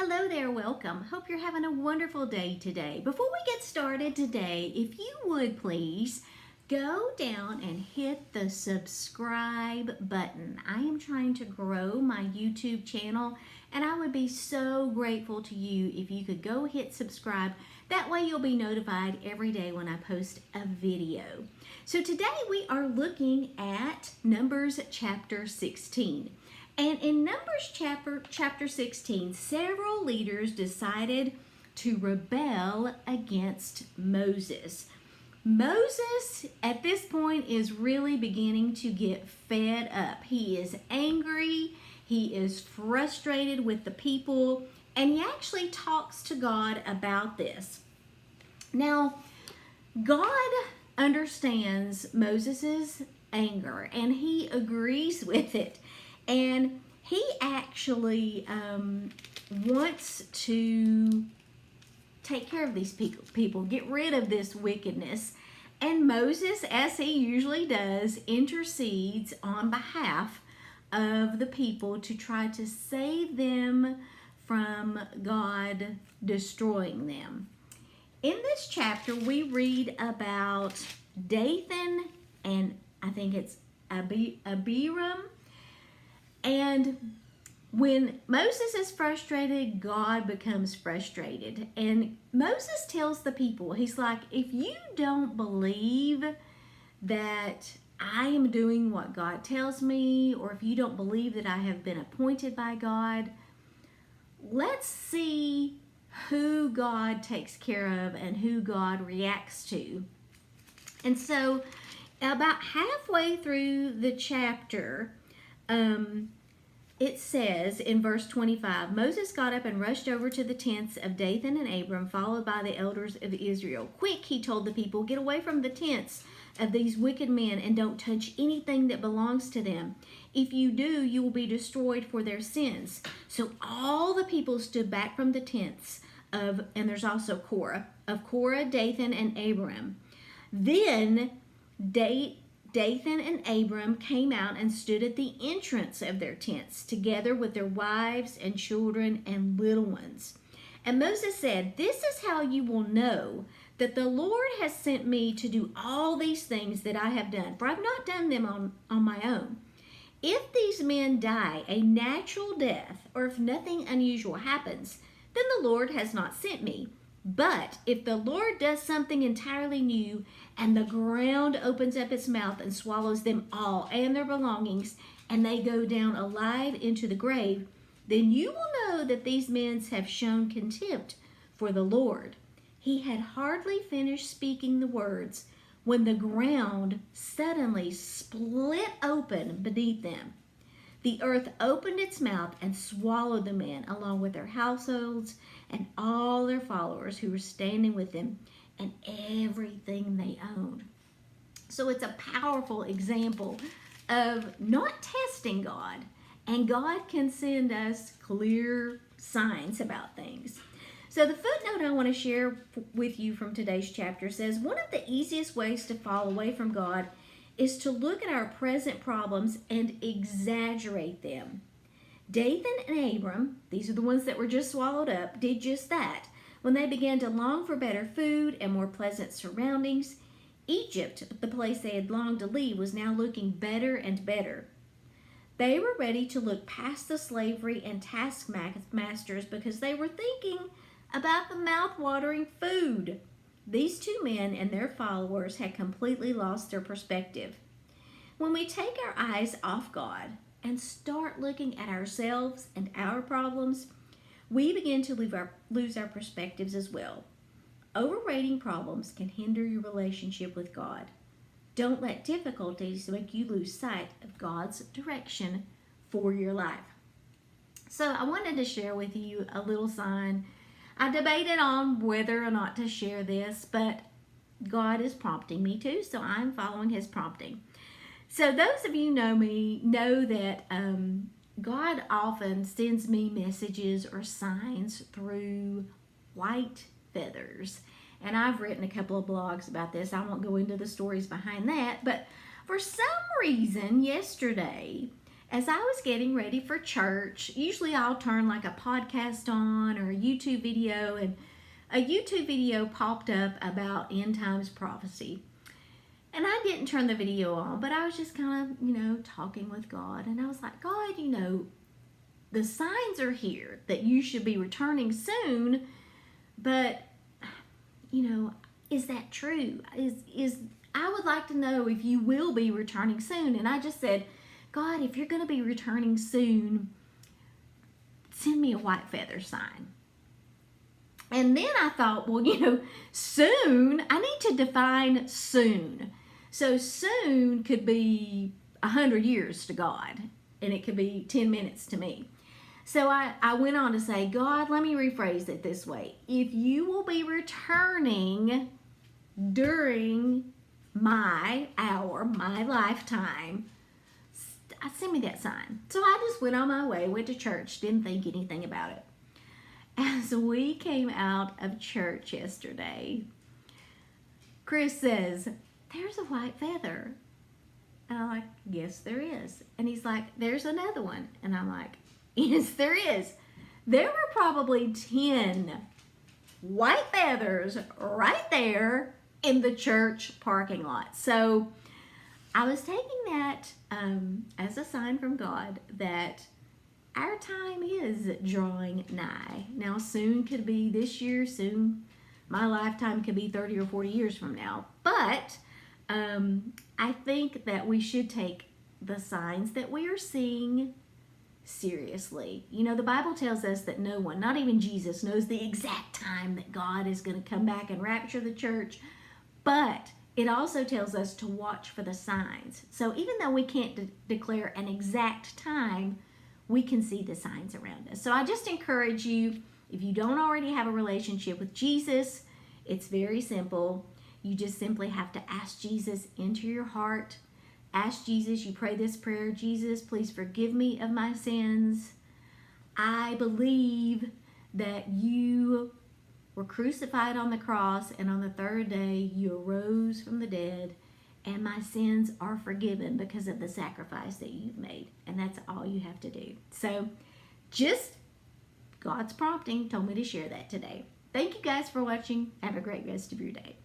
Hello there, welcome. Hope you're having a wonderful day today. Before we get started today, if you would please go down and hit the subscribe button. I am trying to grow my YouTube channel and I would be so grateful to you if you could go hit subscribe. That way you'll be notified every day when I post a video. So today we are looking at Numbers chapter 16. And in Numbers chapter 16, several leaders decided to rebel against Moses. Moses, at this point, is really beginning to get fed up. He is angry, he is frustrated with the people, and he actually talks to God about this. Now, God understands Moses' anger, and he agrees with it. And he actually wants to take care of these people, get rid of this wickedness. And Moses, as he usually does, intercedes on behalf of the people to try to save them from God destroying them. In this chapter, we read about Dathan and I think it's Abiram. And when Moses is frustrated, God becomes frustrated. And Moses tells the people, he's like, if you don't believe that I am doing what God tells me, or if you don't believe that I have been appointed by God, let's see who God takes care of and who God reacts to. And so about halfway through the chapter, it says in verse 25, Moses got up and rushed over to the tents of Dathan and Abiram, followed by the elders of Israel. Quick, he told the people, get away from the tents of these wicked men and don't touch anything that belongs to them. If you do, you will be destroyed for their sins. So all the people stood back from the tents and there's also Korah, Dathan, and Abiram. Then Dathan and Abiram came out and stood at the entrance of their tents, together with their wives and children and little ones. And Moses said, this is how you will know that the Lord has sent me to do all these things that I have done, for I've not done them on my own. If these men die a natural death, or if nothing unusual happens, then the Lord has not sent me. But if the Lord does something entirely new and the ground opens up its mouth and swallows them all and their belongings and they go down alive into the grave, then you will know that these men have shown contempt for the Lord. He had hardly finished speaking the words when the ground suddenly split open beneath them. The earth opened its mouth and swallowed the men, along with their households and all their followers who were standing with them and everything they owned. So it's a powerful example of not testing God, and God can send us clear signs about things. So the footnote I want to share with you from today's chapter says, one of the easiest ways to fall away from God is to look at our present problems and exaggerate them. Dathan and Abram, these are the ones that were just swallowed up, did just that. When they began to long for better food and more pleasant surroundings, Egypt, the place they had longed to leave, was now looking better and better. They were ready to look past the slavery and taskmasters because they were thinking about the mouth-watering food. These two men and their followers had completely lost their perspective. When we take our eyes off God and start looking at ourselves and our problems, we begin to lose our perspectives as well. Overrating problems can hinder your relationship with God. Don't let difficulties make you lose sight of God's direction for your life. So I wanted to share with you a little sign. I debated on whether or not to share this, but God is prompting me to, so I'm following his prompting. So those of you know me know that God often sends me messages or signs through white feathers. And I've written a couple of blogs about this. I won't go into the stories behind that, but for some reason yesterday, as I was getting ready for church, usually I'll turn like a podcast on or a YouTube video, and a YouTube video popped up about end times prophecy. And I didn't turn the video on, but I was just kind of, talking with God. And I was like, God, the signs are here that you should be returning soon, but, is that true? I would like to know if you will be returning soon. And I just said, God, if you're going to be returning soon, send me a white feather sign. And then I thought, well, soon, I need to define soon. So soon could be 100 years to God, and it could be 10 minutes to me. So I went on to say, God, let me rephrase it this way. If you will be returning during my hour, my lifetime, send me that sign. So I just went on my way, went to church, didn't think anything about it. As we came out of church yesterday, Chris says, there's a white feather. And I'm like, yes, there is. And he's like, there's another one. And I'm like, yes, there is. There were probably 10 white feathers right there in the church parking lot. So I was taking that as a sign from God that our time is drawing nigh. Now, soon could be this year, soon my lifetime could be 30 or 40 years from now. But I think that we should take the signs that we are seeing seriously. The Bible tells us that no one, not even Jesus, knows the exact time that God is going to come back and rapture the church. But it also tells us to watch for the signs. So even though we can't declare an exact time, we can see the signs around us. So I just encourage you, if you don't already have a relationship with Jesus, it's very simple. You just simply have to ask Jesus into your heart. Ask Jesus, you pray this prayer, Jesus, please forgive me of my sins. I believe that you were crucified on the cross, and on the third day you arose from the dead, and my sins are forgiven because of the sacrifice that you've made. And that's all you have to do. So just God's prompting told me to share that today. Thank you guys for watching. Have a great rest of your day.